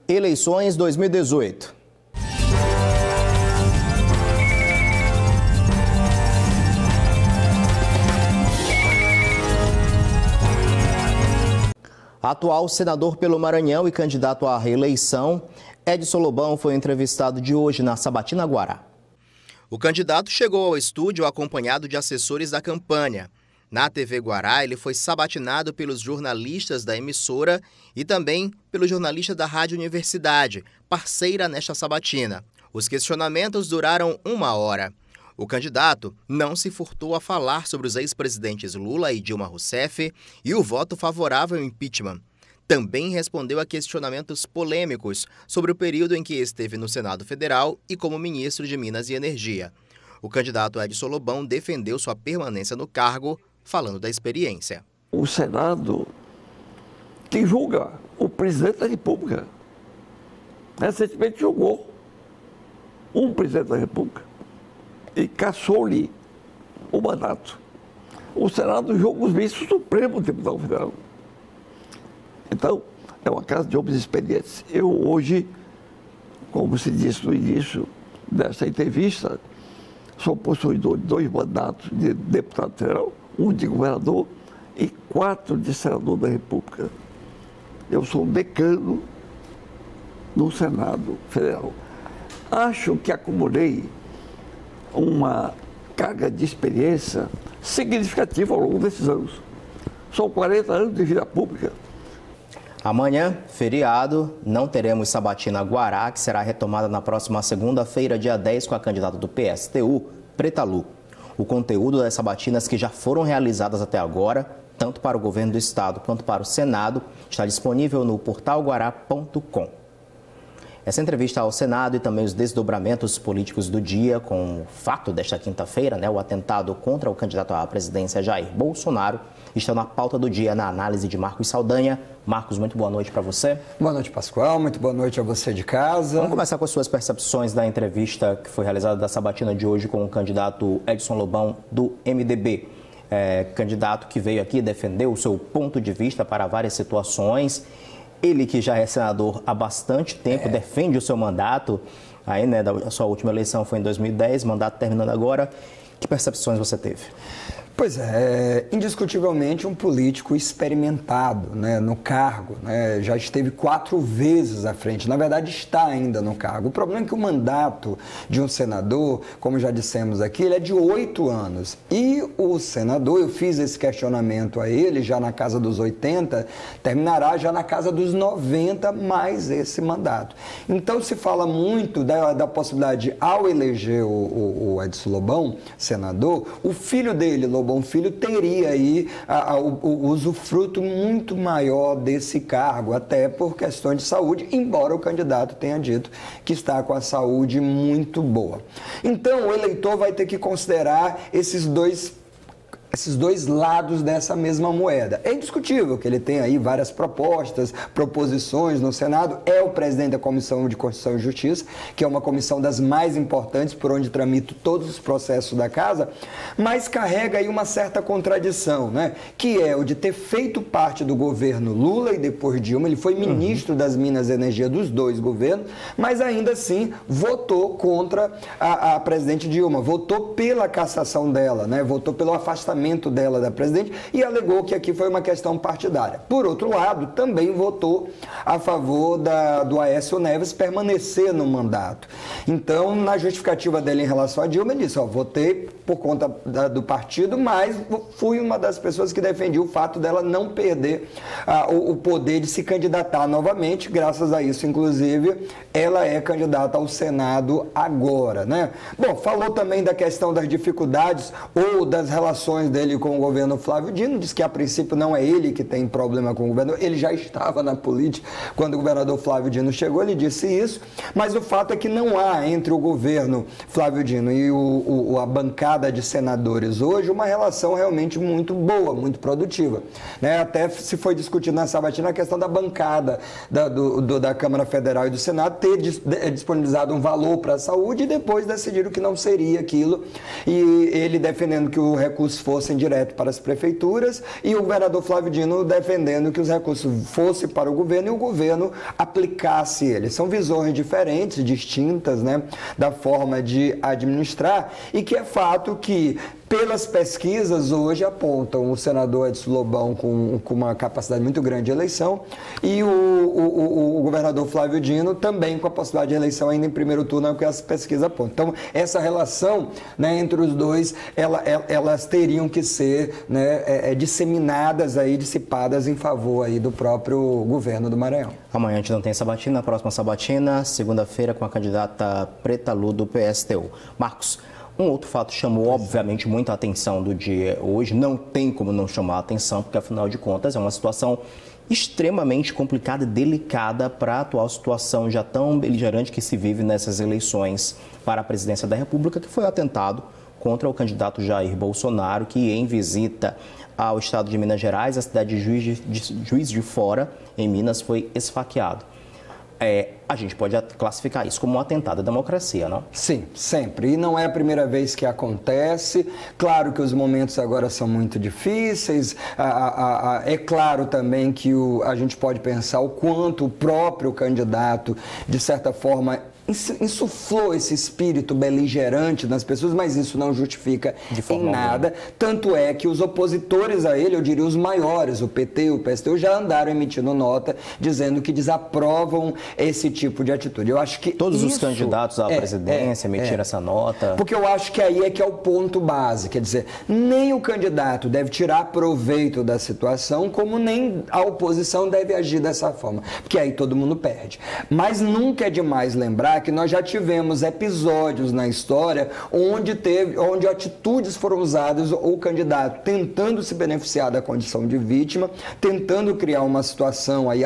Eleições 2018. Atual senador pelo Maranhão e candidato à reeleição, Edson Lobão foi entrevistado de hoje na Sabatina Guará. O candidato chegou ao estúdio acompanhado de assessores da campanha. Na TV Guará, ele foi sabatinado pelos jornalistas da emissora e também pelo jornalista da Rádio Universidade, parceira nesta sabatina. Os questionamentos duraram 1 hora. O candidato não se furtou a falar sobre os ex-presidentes Lula e Dilma Rousseff e o voto favorável ao impeachment. Também respondeu a questionamentos polêmicos sobre o período em que esteve no Senado Federal e como ministro de Minas e Energia. O candidato Edson Lobão defendeu sua permanência no cargo, falando da experiência. O Senado que julga o presidente da República. Recentemente julgou um presidente da República e cassou-lhe o mandato. O Senado julga os ministros do Supremo Tribunal Federal. Então, é uma casa de homens experientes. Eu hoje, como se disse no início dessa entrevista, sou possuidor de 2 mandatos de deputado federal, 1 de governador e 4 de senador da República. Eu sou decano no Senado Federal. Acho que acumulei uma carga de experiência significativa ao longo desses anos. São 40 anos de vida pública. Amanhã, feriado, não teremos Sabatina Guará, que será retomada na próxima segunda-feira, dia 10, com a candidata do PSTU, Preta Lu. O conteúdo das sabatinas que já foram realizadas até agora, tanto para o governo do estado quanto para o Senado, está disponível no portalguará.com. Essa entrevista ao Senado e também os desdobramentos políticos do dia com o fato desta quinta-feira, o atentado contra o candidato à presidência Jair Bolsonaro, estão na pauta do dia na análise de Marcos Saldanha. Marcos, muito boa noite para você. Boa noite, Pascoal. Muito boa noite a você de casa. Vamos começar com as suas percepções da entrevista que foi realizada da sabatina de hoje com o candidato Edson Lobão, do MDB. Candidato que veio aqui defender o seu ponto de vista para várias situações. Ele que já é senador há bastante tempo, defende o seu mandato. Aí, a sua última eleição foi em 2010, mandato terminando agora. Que percepções você teve? Pois é, indiscutivelmente um político experimentado no cargo, já esteve 4 vezes à frente, na verdade está ainda no cargo. O problema é que o mandato de um senador, como já dissemos aqui, ele é de 8 anos. E o senador, eu fiz esse questionamento a ele, já na casa dos 80, terminará já na casa dos 90 mais esse mandato. Então se fala muito da possibilidade, ao eleger o Edson Lobão, senador, o filho dele, Lobão Filho, teria aí o usufruto muito maior desse cargo, até por questões de saúde, embora o candidato tenha dito que está com a saúde muito boa. Então, o eleitor vai ter que considerar esses dois lados dessa mesma moeda. É indiscutível que ele tem aí várias proposições no Senado, é o presidente da Comissão de Constituição e Justiça, que é uma comissão das mais importantes por onde tramita todos os processos da casa, mas carrega aí uma certa contradição, que é o de ter feito parte do governo Lula e depois Dilma, ele foi ministro das Minas e Energia dos 2 governos, mas ainda assim votou contra a presidente Dilma, votou pela cassação dela, votou pelo afastamento dela da presidente e alegou que aqui foi uma questão partidária. Por outro lado, também votou a favor do Aécio Neves permanecer no mandato. Então, na justificativa dele em relação a Dilma, ele disse, votei por conta do partido, mas fui uma das pessoas que defendia o fato dela não perder o poder de se candidatar novamente. Graças a isso, inclusive, ela é candidata ao Senado agora, Bom, falou também da questão das dificuldades ou das relações dele com o governo Flávio Dino, diz que a princípio não é ele que tem problema com o governo, ele já estava na política quando o governador Flávio Dino chegou, ele disse isso, mas o fato é que não há entre o governo Flávio Dino e a bancada bancada de senadores hoje uma relação realmente muito boa, muito produtiva, né? Até se foi discutido na sabatina a questão da bancada da Câmara Federal e do Senado ter disponibilizado um valor para a saúde e depois decidiram que não seria aquilo, e ele defendendo que os recursos fossem direto para as prefeituras e o governador Flávio Dino defendendo que os recursos fossem para o governo e o governo aplicasse eles. São visões diferentes, distintas, né, da forma de administrar, e que é fato que pelas pesquisas hoje apontam o senador Edson Lobão com uma capacidade muito grande de eleição e o governador Flávio Dino também com a possibilidade de eleição ainda em primeiro turno, é o que as pesquisas apontam. Então, essa relação, né, entre os dois, elas teriam que ser, né, disseminadas, aí, dissipadas em favor aí do próprio governo do Maranhão. Amanhã a gente não tem sabatina, a próxima sabatina, segunda-feira, com a candidata Preta Lu do PSTU. Marcos, um outro fato chamou, obviamente, muita atenção do dia hoje. Não tem como não chamar a atenção, porque, afinal de contas, é uma situação extremamente complicada e delicada para a atual situação já tão beligerante que se vive nessas eleições para a presidência da República, que foi o atentado contra o candidato Jair Bolsonaro, que, em visita ao estado de Minas Gerais, a cidade de Juiz de Fora, em Minas, foi esfaqueado. A gente pode classificar isso como um atentado à democracia, não? Sim, sempre. E não é a primeira vez que acontece. Claro que os momentos agora são muito difíceis. É claro também que a gente pode pensar o quanto o próprio candidato, de certa forma, insuflou esse espírito beligerante nas pessoas, mas isso não justifica em nada. Tanto é que os opositores a ele, eu diria os maiores, o PT, o PSTU, já andaram emitindo nota dizendo que desaprovam esse tipo de atitude. Eu acho que todos os candidatos à presidência emitiram essa nota. Porque eu acho que aí é que é o ponto base, quer dizer, nem o candidato deve tirar proveito da situação, como nem a oposição deve agir dessa forma, porque aí todo mundo perde. Mas nunca é demais lembrar que nós já tivemos episódios na história onde atitudes foram usadas, ou o candidato tentando se beneficiar da condição de vítima, tentando criar uma situação aí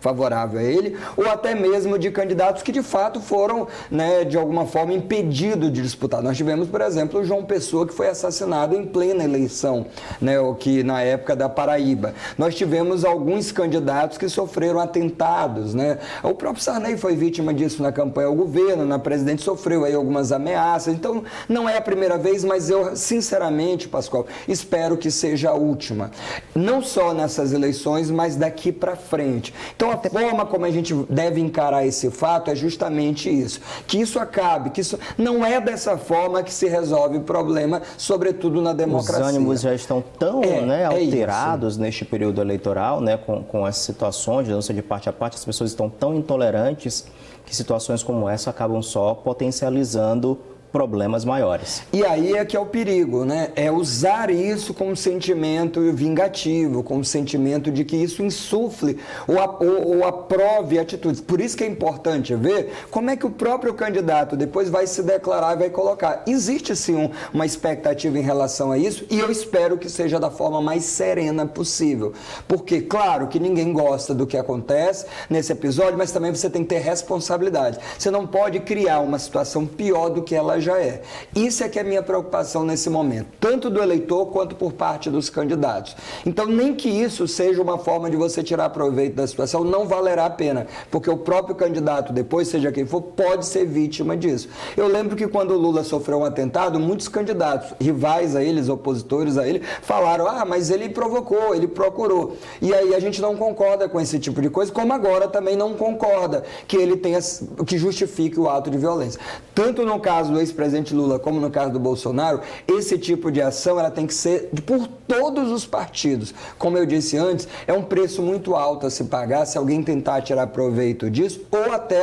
favorável a ele, ou até mesmo de candidatos que de fato foram, né, de alguma forma impedidos de disputar. Nós tivemos, por exemplo, o João Pessoa, que foi assassinado em plena eleição, né, que na época da Paraíba. Nós tivemos alguns candidatos que sofreram atentados, né? O próprio Sarney foi vítima disso na campanha ao governo, na presidente sofreu aí algumas ameaças. Então, não é a primeira vez, mas eu, sinceramente, Pascoal, espero que seja a última. Não só nessas eleições, mas daqui para frente. Então, a forma como a gente deve encarar esse fato é justamente isso. Que isso acabe, que isso não é dessa forma que se resolve o problema, sobretudo na democracia. Os ânimos já estão tão alterados neste período eleitoral, né, com as situações, de não ser de parte a parte, as pessoas estão tão intolerantes que situações como essa acabam só potencializando problemas maiores. E aí é que é o perigo, né? É usar isso como sentimento vingativo, como sentimento de que isso insufle ou aprove atitudes. Por isso que é importante ver como é que o próprio candidato depois vai se declarar e vai colocar. Existe sim uma expectativa em relação a isso, e eu espero que seja da forma mais serena possível. Porque, claro, que ninguém gosta do que acontece nesse episódio, mas também você tem que ter responsabilidade. Você não pode criar uma situação pior do que ela já é. Isso é que é a minha preocupação nesse momento, tanto do eleitor quanto por parte dos candidatos. Então, nem que isso seja uma forma de você tirar proveito da situação, não valerá a pena, porque o próprio candidato, depois, seja quem for, pode ser vítima disso. Eu lembro que quando o Lula sofreu um atentado, muitos candidatos, rivais a eles, opositores a ele, falaram, mas ele provocou, ele procurou. E aí a gente não concorda com esse tipo de coisa, como agora também não concorda que ele tenha, que justifique o ato de violência. Tanto no caso do ex-presidente Lula como no caso do Bolsonaro, esse tipo de ação ela tem que ser por todos os partidos. Como eu disse antes, é um preço muito alto a se pagar se alguém tentar tirar proveito disso ou até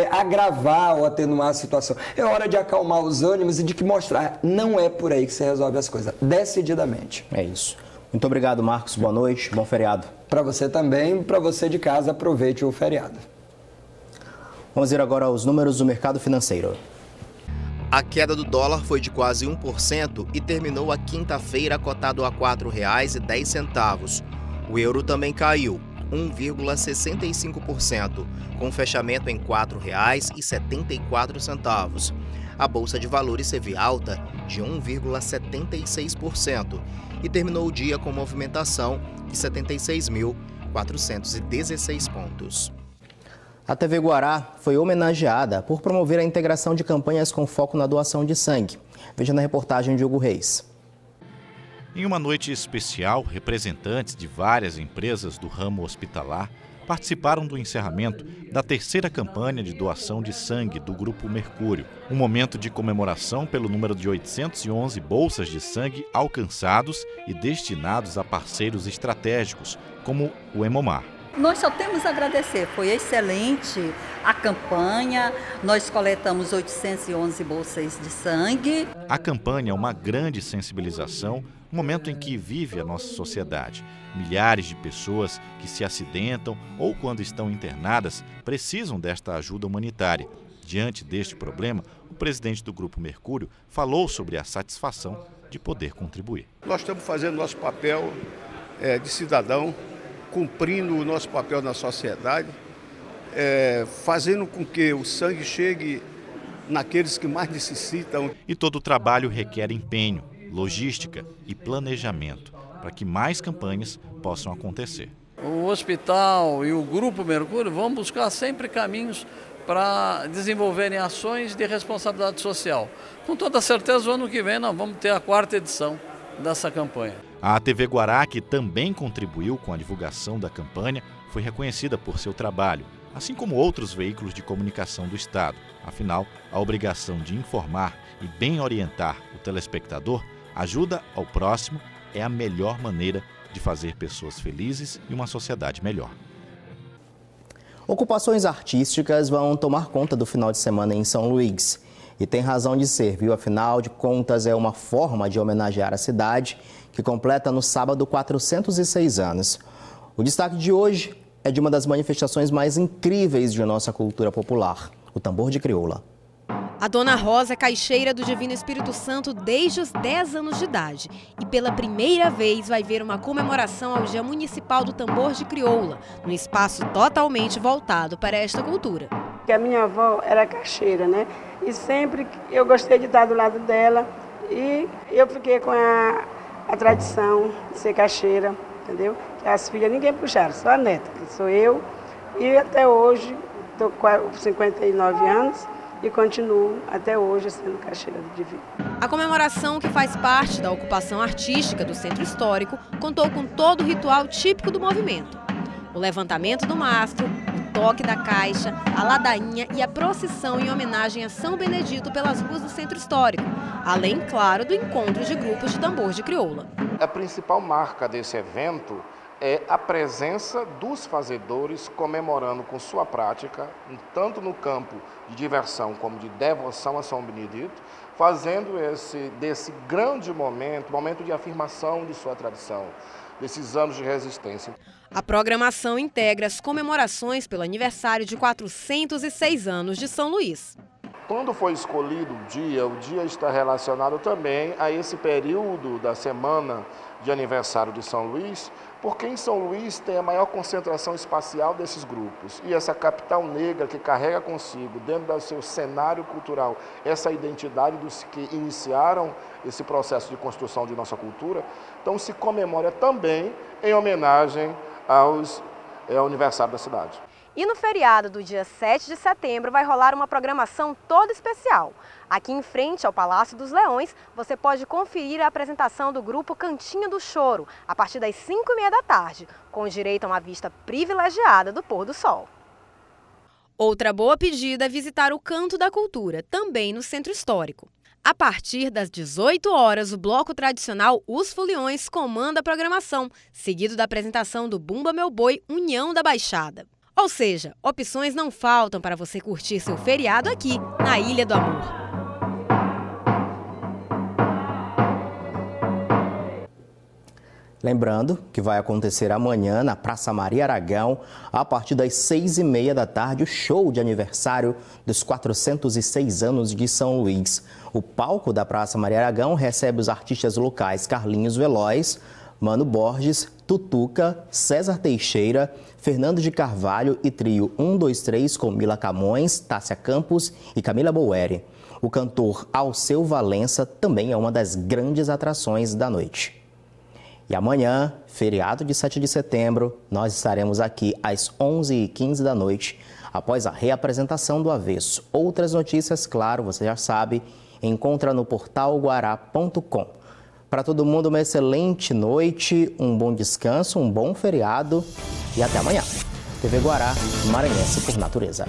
agravar ou atenuar a situação. É hora de acalmar os ânimos e de que mostrar, não é por aí que se resolve as coisas, decididamente. É isso. Muito obrigado, Marcos. Boa noite, bom feriado. Para você também, para você de casa, aproveite o feriado. Vamos ver agora os números do mercado financeiro. A queda do dólar foi de quase 1% e terminou a quinta-feira cotado a R$ 4,10. O euro também caiu, 1,65%, com fechamento em R$ 4,74. a Bolsa de Valores teve alta de 1,76% e terminou o dia com movimentação de 76.416 pontos. A TV Guará foi homenageada por promover a integração de campanhas com foco na doação de sangue. Veja na reportagem de Hugo Reis. Em uma noite especial, representantes de várias empresas do ramo hospitalar participaram do encerramento da terceira campanha de doação de sangue do Grupo Mercúrio. Um momento de comemoração pelo número de 811 bolsas de sangue alcançados e destinados a parceiros estratégicos, como o Hemomar. Nós só temos a agradecer, foi excelente a campanha, nós coletamos 811 bolsas de sangue. A campanha é uma grande sensibilização, um momento em que vive a nossa sociedade. Milhares de pessoas que se acidentam ou quando estão internadas precisam desta ajuda humanitária. Diante deste problema, o presidente do Grupo Mercúrio falou sobre a satisfação de poder contribuir. Nós estamos fazendo nosso papel de cidadão, cumprindo o nosso papel na sociedade, fazendo com que o sangue chegue naqueles que mais necessitam. E todo o trabalho requer empenho, logística e planejamento para que mais campanhas possam acontecer. O hospital e o Grupo Mercúrio vão buscar sempre caminhos para desenvolverem ações de responsabilidade social. Com toda certeza, o ano que vem nós vamos ter a 4ª edição dessa campanha. A TV Guará, que também contribuiu com a divulgação da campanha, foi reconhecida por seu trabalho, assim como outros veículos de comunicação do Estado. Afinal, a obrigação de informar e bem orientar o telespectador, ajuda ao próximo, é a melhor maneira de fazer pessoas felizes e uma sociedade melhor. Ocupações artísticas vão tomar conta do final de semana em São Luís. E tem razão de ser, viu? Afinal de contas, é uma forma de homenagear a cidade, que completa no sábado 406 anos. O destaque de hoje é de uma das manifestações mais incríveis de nossa cultura popular, o tambor de crioula. A Dona Rosa é caixeira do Divino Espírito Santo desde os 10 anos de idade e pela primeira vez vai ver uma comemoração ao Dia Municipal do Tambor de Crioula, num espaço totalmente voltado para esta cultura. A minha avó era caixeira, né? E sempre eu gostei de estar do lado dela e eu fiquei com a tradição de ser caixeira, entendeu? Que as filhas ninguém puxaram, só a neta, que sou eu. E até hoje, estou com 59 anos e continuo até hoje sendo caixeira do Divino. A comemoração, que faz parte da ocupação artística do Centro Histórico, contou com todo o ritual típico do movimento. O levantamento do mastro, o toque da caixa, a ladainha e a procissão em homenagem a São Benedito pelas ruas do Centro Histórico, além, claro, do encontro de grupos de tambor de crioula. A principal marca desse evento é a presença dos fazedores comemorando com sua prática, tanto no campo de diversão como de devoção a São Benedito, fazendo desse grande momento de afirmação de sua tradição, desses anos de resistência. A programação integra as comemorações pelo aniversário de 406 anos de São Luís. Quando foi escolhido o dia está relacionado também a esse período da semana de aniversário de São Luís, porque em São Luís tem a maior concentração espacial desses grupos. E essa capital negra que carrega consigo, dentro do seu cenário cultural, essa identidade dos que iniciaram esse processo de construção de nossa cultura, então se comemora também em homenagem ao aniversário da cidade. E no feriado do dia 7 de setembro vai rolar uma programação toda especial. Aqui em frente ao Palácio dos Leões, você pode conferir a apresentação do grupo Cantinho do Choro, a partir das 5h30 da tarde, com direito a uma vista privilegiada do pôr do sol. Outra boa pedida é visitar o Canto da Cultura, também no Centro Histórico. A partir das 18 horas, o bloco tradicional Os Foliões comanda a programação, seguido da apresentação do Bumba Meu Boi União da Baixada. Ou seja, opções não faltam para você curtir seu feriado aqui, na Ilha do Amor. Lembrando que vai acontecer amanhã na Praça Maria Aragão, a partir das 6h30 da tarde, o show de aniversário dos 406 anos de São Luís. O palco da Praça Maria Aragão recebe os artistas locais Carlinhos Veloz, Mano Borges, Tutuca, César Teixeira, Fernando de Carvalho e trio 1, 2, 3 com Mila Camões, Tássia Campos e Camila Boeri. O cantor Alceu Valença também é uma das grandes atrações da noite. E amanhã, feriado de 7 de setembro, nós estaremos aqui às 11h15 da noite, após a reapresentação do Avesso. Outras notícias, claro, você já sabe, encontra no portal guará.com. Para todo mundo, uma excelente noite, um bom descanso, um bom feriado e até amanhã. TV Guará, maranhense por natureza.